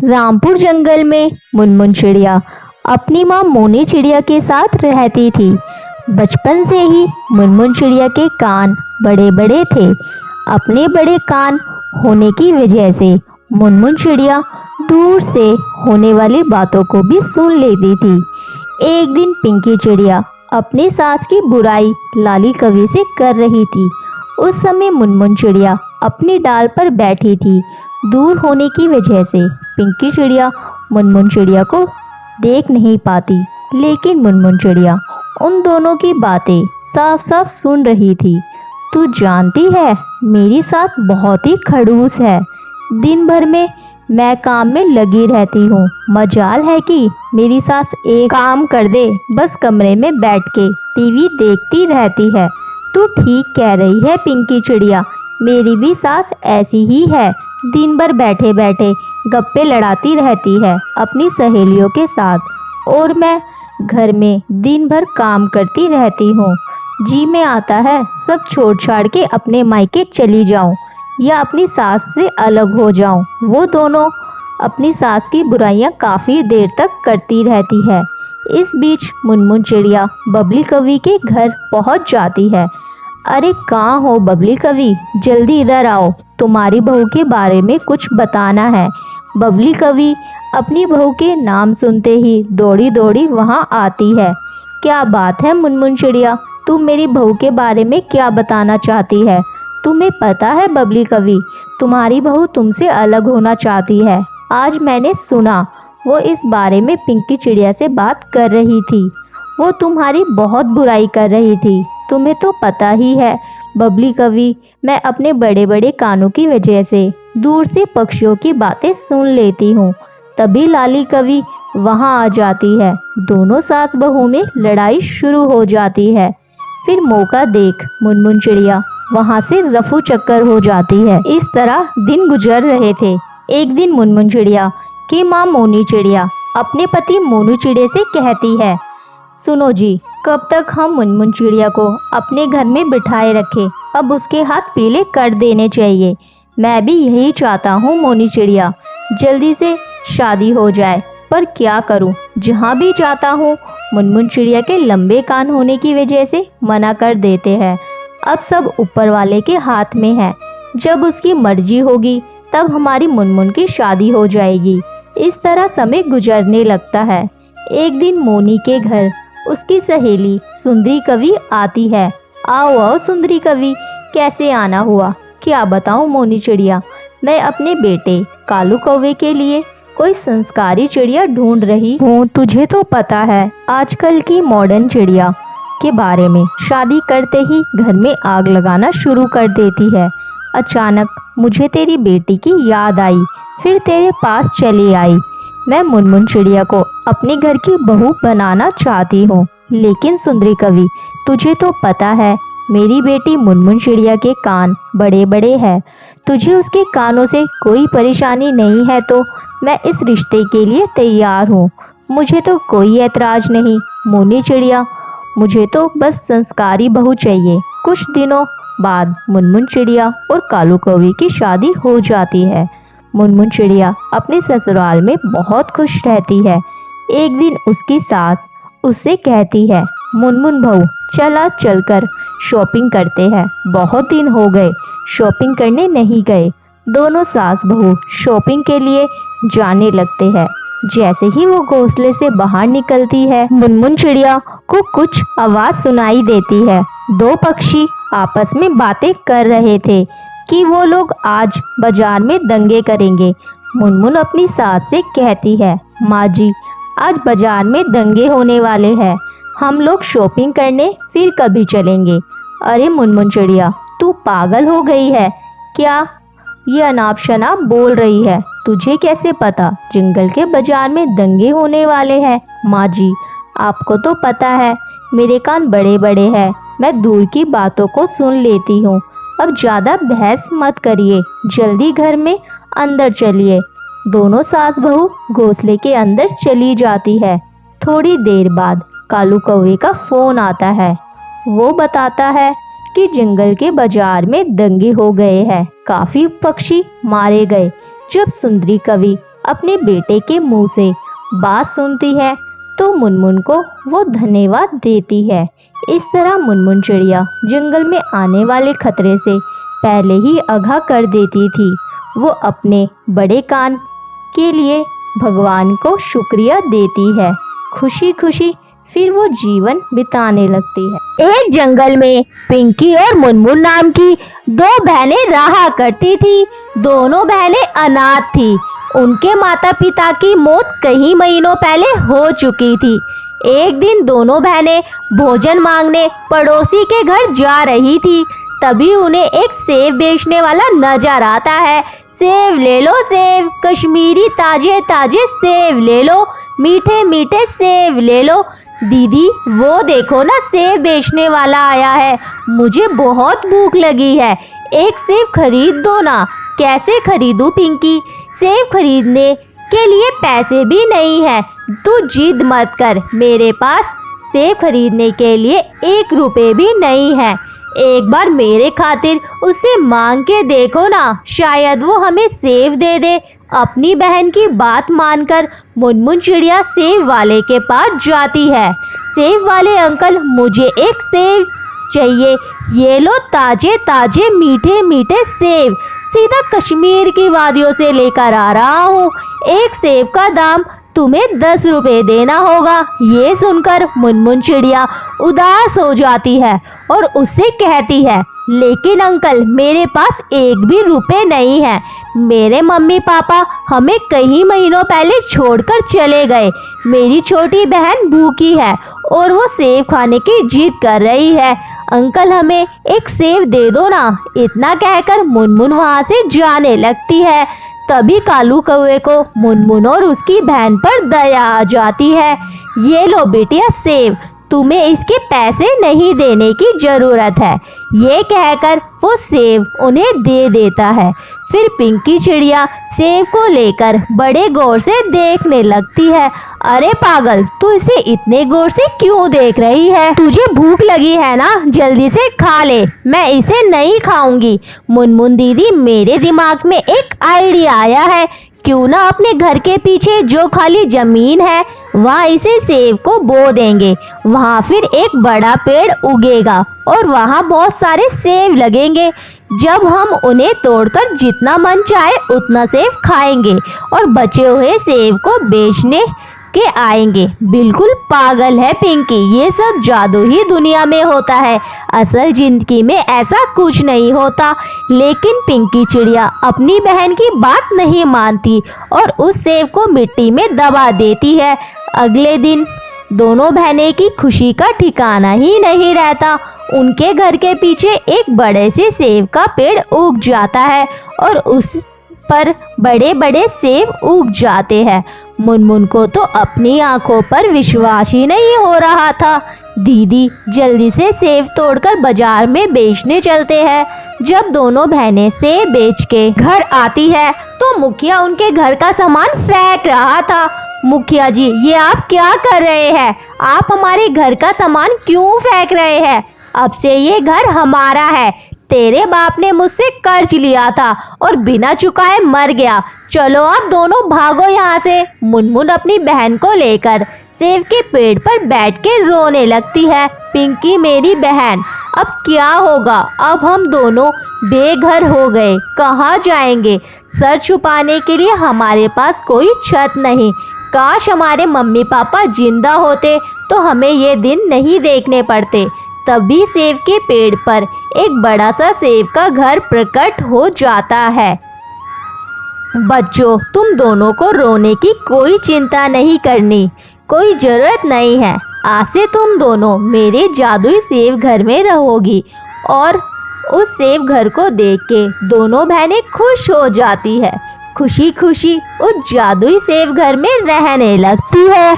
रामपुर जंगल में मुनमुन चिड़िया अपनी माँ मोनी चिड़िया के साथ रहती थी। बचपन से ही मुनमुन चिड़िया के कान बड़े बड़े थे। अपने बड़े कान होने की वजह से मुनमुन चिड़िया दूर से होने वाली बातों को भी सुन लेती थी। एक दिन पिंकी चिड़िया अपनी सास की बुराई लाली कवि से कर रही थी। उस समय मुनमुन चिड़िया अपनी डाल पर बैठी थी। दूर होने की वजह से पिंकी चिड़िया मुनमुन चिड़िया को देख नहीं पाती, लेकिन मुनमुन चिड़िया उन दोनों की बातें साफ साफ सुन रही थी। तू जानती है, मेरी सास बहुत ही खड़ूस है। दिन भर में मैं काम में लगी रहती हूँ। मजाल है कि मेरी सास एक काम कर दे, बस कमरे में बैठ के टीवी देखती रहती है। तू ठीक कह रही है पिंकी चिड़िया, मेरी भी सास ऐसी ही है। दिन भर बैठे बैठे गप्पे लड़ाती रहती है अपनी सहेलियों के साथ, और मैं घर में दिन भर काम करती रहती हूँ। जी में आता है सब छोड़ छाड़ के अपने मायके चली जाऊँ या अपनी सास से अलग हो जाऊँ। वो दोनों अपनी सास की बुराइयाँ काफ़ी देर तक करती रहती है। इस बीच मुनमुन चिड़िया बबली कवि के घर पहुँच जाती है। अरे कहाँ हो बबली कवि, जल्दी इधर आओ, तुम्हारी बहू के बारे में कुछ बताना है। बबली कवि अपनी बहू के नाम सुनते ही दौड़ी दौड़ी वहाँ आती है। क्या बात है मुनमुन चिड़िया, तुम मेरी बहू के बारे में क्या बताना चाहती है? तुम्हें पता है बबली कवि, तुम्हारी बहू तुमसे अलग होना चाहती है। आज मैंने सुना वो इस बारे में पिंकी चिड़िया से बात कर रही थी। वो तुम्हारी बहुत बुराई कर रही थी। तुम्हें तो पता ही है बबली कवि, मैं अपने बड़े बड़े कानों की वजह से दूर से पक्षियों की बातें सुन लेती हूँ। तभी लाली कवि वहाँ आ जाती है। दोनों सास बहू में लड़ाई शुरू हो जाती है। फिर मौका देख मुनमुन चिड़िया वहाँ से रफू चक्कर हो जाती है। इस तरह दिन गुजर रहे थे। एक दिन मुनमुन चिड़िया की माँ मोनी चिड़िया अपने पति मोनू चिड़िया से कहती है, सुनो जी, कब तक हम मुनमुन चिड़िया को अपने घर में बिठाए रखें? अब उसके हाथ पीले कर देने चाहिए। मैं भी यही चाहता हूँ मोनी चिड़िया, जल्दी से शादी हो जाए, पर क्या करूँ, जहाँ भी जाता हूँ मुनमुन चिड़िया के लंबे कान होने की वजह से मना कर देते हैं। अब सब ऊपर वाले के हाथ में है। जब उसकी मर्जी होगी तब हमारी मुनमुन की शादी हो जाएगी। इस तरह समय गुजरने लगता है। एक दिन मोनी के घर उसकी सहेली सुंदरी कवि आती है। आओ आओ सुंदरी कवि, कैसे आना हुआ? क्या बताऊं मोनी चिड़िया, मैं अपने बेटे कालू कौवे के लिए कोई संस्कारी चिड़िया ढूंढ रही हूँ। तुझे तो पता है आजकल की मॉडर्न चिड़िया के बारे में, शादी करते ही घर में आग लगाना शुरू कर देती है। अचानक मुझे तेरी बेटी की याद आई, फिर तेरे पास चली आई। मैं मुनमुन चिड़िया को अपने घर की बहू बनाना चाहती हूँ, लेकिन सुंदरी कवि, तुझे तो पता है मेरी बेटी मुनमुन चिड़िया के कान बड़े बड़े हैं। तुझे उसके कानों से कोई परेशानी नहीं है तो मैं इस रिश्ते के लिए तैयार हूँ। मुझे तो कोई ऐतराज नहीं मोनी चिड़िया, मुझे तो बस संस्कारी बहू चाहिए। कुछ दिनों बाद मुनमुन चिड़िया और कालू कौवे की शादी हो जाती है। मुनमुन चिड़िया अपने ससुराल में बहुत खुश रहती है। एक दिन उसकी सास उससे कहती है, मुनमुन बहू, चला चलकर शॉपिंग करते हैं, बहुत दिन हो गए शॉपिंग करने नहीं गए। दोनों सास बहू शॉपिंग के लिए जाने लगते हैं। जैसे ही वो घोंसले से बाहर निकलती है, मुनमुन चिड़िया को कुछ आवाज सुनाई देती है। दो पक्षी आपस में बातें कर रहे थे कि वो लोग आज बाजार में दंगे करेंगे। मुनमुन अपनी सास से कहती है, माँ जी, आज बाजार में दंगे होने वाले हैं, हम लोग शॉपिंग करने फिर कभी चलेंगे। अरे मुनमुन चिड़िया, तू पागल हो गई है क्या? ये अनाप शनाप बोल रही है। तुझे कैसे पता जंगल के बाजार में दंगे होने वाले हैं? माँ जी, आपको तो पता है मेरे कान बड़े बड़े हैं, मैं दूर की बातों को सुन लेती हूँ। अब ज़्यादा बहस मत करिए, जल्दी घर में अंदर चलिए। दोनों सास बहू घोंसले के अंदर चली जाती है। थोड़ी देर बाद कालू कौवे का फोन आता है। वो बताता है कि जंगल के बाजार में दंगे हो गए हैं, काफी पक्षी मारे गए। जब सुंदरी कवि अपने बेटे के मुंह से बात सुनती है तो मुनमुन को वो धन्यवाद देती है। इस तरह मुनमुन चिड़िया जंगल में आने वाले खतरे से पहले ही आगाह कर देती थी। वो अपने बड़े कान के लिए भगवान को शुक्रिया देती है। खुशी खुशी फिर वो जीवन बिताने लगती है। एक जंगल में पिंकी और मुनमुन नाम की दो बहनें रहा करती थी। दोनों बहनें अनाथ थी। उनके माता पिता की मौत कई महीनों पहले हो चुकी थी। एक दिन दोनों बहनें भोजन मांगने पड़ोसी के घर जा रही थी। तभी उन्हें एक सेब बेचने वाला नजर आता है। सेब ले लो सेब, कश्मीरी ताजे ताजे सेब ले लो, मीठे मीठे सेब ले लो। दीदी वो देखो ना, सेब बेचने वाला आया है, मुझे बहुत भूख लगी है, एक सेब खरीद दो ना। कैसे खरीदूं पिंकी, सेब खरीदने के लिए पैसे भी नहीं है। तू जिद मत कर, मेरे पास सेब खरीदने के लिए 1 रुपए भी नहीं है। एक बार मेरे खातिर उससे मांग के देखो ना, शायद वो हमें सेब दे दे। अपनी बहन की बात मानकर मुनमुन चिड़िया सेब वाले के पास जाती है। सेब वाले अंकल, मुझे एक सेब चाहिए, ये लो ताजे ताजे मीठे मीठे सेब, सीधा कश्मीर की वादियों से लेकर आ रहा हूँ। एक सेब का दाम तुम्हें 10 रुपए देना होगा। ये सुनकर मुनमुन चिड़िया उदास हो जाती है और उससे कहती है, लेकिन अंकल मेरे पास 1 भी रुपए नहीं है। मेरे मम्मी पापा हमें कई महीनों पहले छोड़कर चले गए। मेरी छोटी बहन भूखी है और वो सेब खाने की जिद कर रही है। अंकल हमें एक सेब दे दो ना। इतना कहकर मुनमुन वहाँ से जाने लगती है। तभी कालू कौवे को मुनमुन और उसकी बहन पर दया आ जाती है। ये लो बेटिया सेब, तुम्हें इसके पैसे नहीं देने की जरूरत है। ये कहकर वो सेब उन्हें दे देता है। फिर पिंकी चिड़िया सेब को लेकर बड़े गौर से देखने लगती है। अरे पागल, तू इसे इतने गौर से क्यों देख रही है? तुझे भूख लगी है ना, जल्दी से खा ले, मैं इसे नहीं खाऊंगी। मुनमुन दीदी, मेरे दिमाग में एक आइडिया आया है, क्यों ना अपने घर के पीछे जो खाली जमीन है वहाँ इसे सेब को बो देंगे। वहाँ फिर एक बड़ा पेड़ उगेगा और वहाँ बहुत सारे सेब लगेंगे। जब हम उन्हें तोड़कर जितना मन चाहे उतना सेब खाएंगे और बचे हुए सेब को बेचने के आएंगे। बिल्कुल पागल है पिंकी, ये सब जादू ही दुनिया में होता है, असल जिंदगी में ऐसा कुछ नहीं होता। लेकिन पिंकी चिड़िया अपनी बहन की बात नहीं मानती और उस सेब को मिट्टी में दबा देती है। अगले दिन दोनों बहनें की खुशी का ठिकाना ही नहीं रहता। उनके घर के पीछे एक बड़े से सेब का पेड़ उग जाता है और उस पर बड़े बड़े सेब उग जाते हैं। मुनमुन को तो अपनी आंखों पर विश्वास ही नहीं हो रहा था। दीदी जल्दी से सेब तोड़कर बाजार में बेचने चलते हैं। जब दोनों बहनें सेब बेच के घर आती है तो मुखिया उनके घर का सामान फेंक रहा था। मुखिया जी, ये आप क्या कर रहे हैं? आप हमारे घर का सामान क्यों फेंक रहे हैं? अब से ये घर हमारा है। तेरे बाप ने मुझसे कर्ज लिया था और बिना चुकाए मर गया। चलो आप दोनों भागो यहाँ से। मुनमुन अपनी बहन को लेकर सेब के पेड़ पर बैठ के रोने लगती है। पिंकी मेरी बहन, अब क्या होगा? अब हम दोनों बेघर हो गए, कहाँ जाएंगे? सर छुपाने के लिए हमारे पास कोई छत नहीं। काश हमारे मम्मी पापा जिंदा होते तो हमें ये दिन नहीं देखने पड़ते। तभी सेब के पेड़ पर एक बड़ा सा सेब का घर प्रकट हो जाता है। बच्चों, तुम दोनों को रोने की कोई चिंता नहीं करनी, कोई जरूरत नहीं है। आज से तुम दोनों मेरे जादुई सेब घर में रहोगी। और उस सेब घर को देख के दोनों बहनें खुश हो जाती है। खुशी खुशी उस जादुई सेब घर में रहने लगती है।